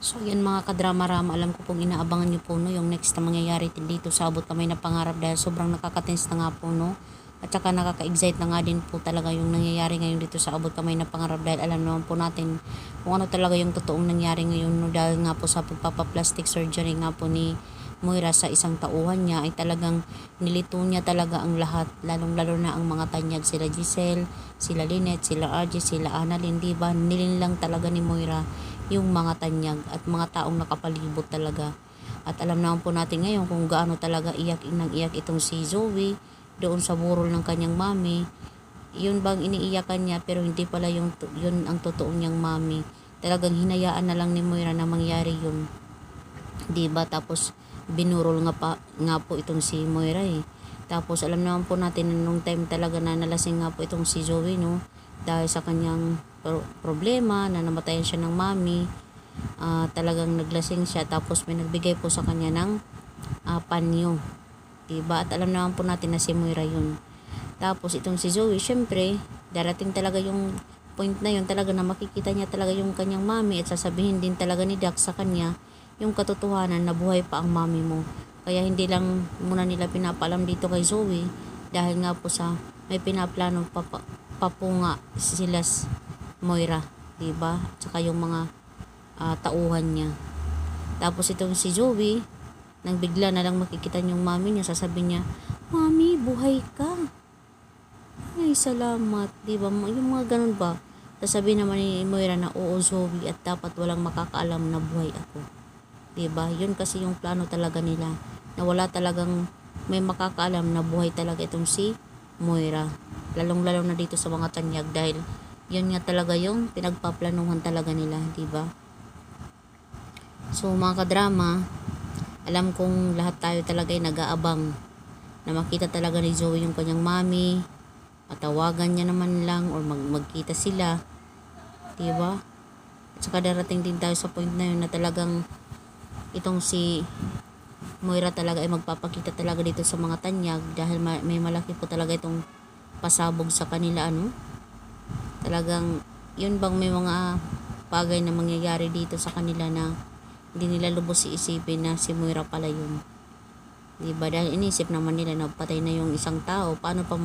So yan mga kadrama-rama, alam ko pong inaabangan nyo po no, yung next na mangyayari dito sa Abot Kamay na Pangarap dahil sobrang nakaka-tense na nga po no. At saka nakaka-excite na nga din po talaga yung nangyayari ngayon dito sa Abot Kamay na Pangarap dahil alam naman po natin kung ano talaga yung totoong nangyari ngayon no, dahil nga po sa pagpapa-plastic surgery nga po ni Moira sa isang tauhan niya ay talagang nilito niya talaga ang lahat, lalong-lalo na ang mga tanyag, sila Giselle, sila Lynette, sila RJ, sila Annalyn, diba? Nilinlang talaga ni Moira yung mga tanyag at mga taong nakapalibot talaga. At alam naman po natin ngayon kung gaano talaga iyak nang iyak itong si Zoe doon sa burol ng kanyang mami. Yun bang iniiyakan niya pero hindi pala yun ang totoong niyang mami. Talagang hinayaan na lang ni Moira na mangyari yun. Diba? Tapos binurol nga po itong si Moira eh. Tapos alam naman po natin nung time talaga na nalasing nga po itong si Zoe no, dahil sa kanyang problema na namatayan siya ng mami. Talagang naglasing siya tapos may nagbigay po sa kanya ng panyo, diba? At alam naman po natin na si Moira yun. Tapos itong si Zoe, syempre darating talaga yung point na yun talaga na makikita niya talaga yung kanyang mami at sasabihin din talaga ni Dax sa kanya yung katotohanan na buhay pa ang mami mo. Kaya hindi lang muna nila pinapaalam dito kay Zoe dahil nga po sa may pinaplanong papunga sila Moira, diba? Tsaka yung mga tauhan niya. Tapos itong si Zoe, nang bigla na lang makikita yung mami niya, sasabihin niya, "Mami, buhay ka." Ay, salamat, diba? Yung mga ganun ba? Sasabihin naman ni Moira na, "Oo, Zoe, at dapat walang makakaalam na buhay ako." Diba? Yun kasi yung plano talaga nila, na wala talagang may makakaalam na buhay talaga itong si Moira, lalong-lalo na dito sa mga tanyag dahil yun nga talaga yung pinagpaplanuhan talaga nila, diba? So mga kadrama, alam kong lahat tayo talaga ay nag-aabang na makita talaga ni Zoe yung kanyang mami, matawagan niya naman lang or magkita sila, diba? At saka darating din tayo sa point na yun na talagang itong si Moira talaga ay magpapakita talaga dito sa mga tanyag dahil may malaki po talaga itong pasabog sa kanila talagang yun bang may mga bagay na mangyayari dito sa kanila na hindi nila lubos iisipin na si Moira pala yun, diba? Dahil inisip naman nila na patay na yung isang tao, paano pa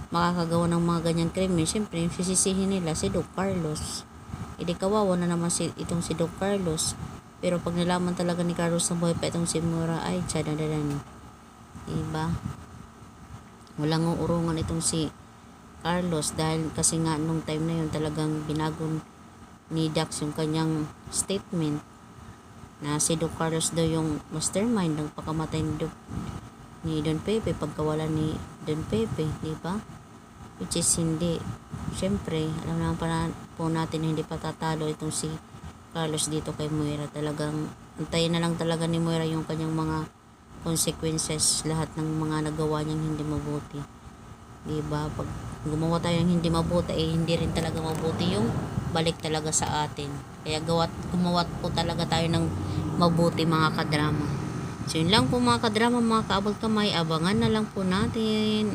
makakagawa ng mga ganyang krimen? Siyempre yung sisisihin nila si Doc Carlos, hindi kawawa na naman itong si Doc Carlos. Pero pag nalaman talaga ni Carlos na buhay pa itong si Moira, ay tsadadadan, diba? Walang uurungan itong si Carlos dahil kasi nga nung time na yun talagang binago ni Dax yung kanyang statement na si Doc Carlos daw yung mastermind ng pagkamatay ni Don Pepe, pagkawala ni Don Pepe, diba? Which is hindi. Siyempre, alam naman po natin na hindi patatalo itong si Carlos dito kay Moira. Talagang antayin na lang talaga ni Moira yung kanyang mga consequences, lahat ng mga nagawa niyang hindi mabuti, diba? Pag gumawa tayo ng hindi mabuti hindi rin talaga mabuti yung balik talaga sa atin. Kaya gumawa po talaga tayo ng mabuti mga kadrama. So yun lang po mga kadrama, mga kaabot kamay, abangan na lang po natin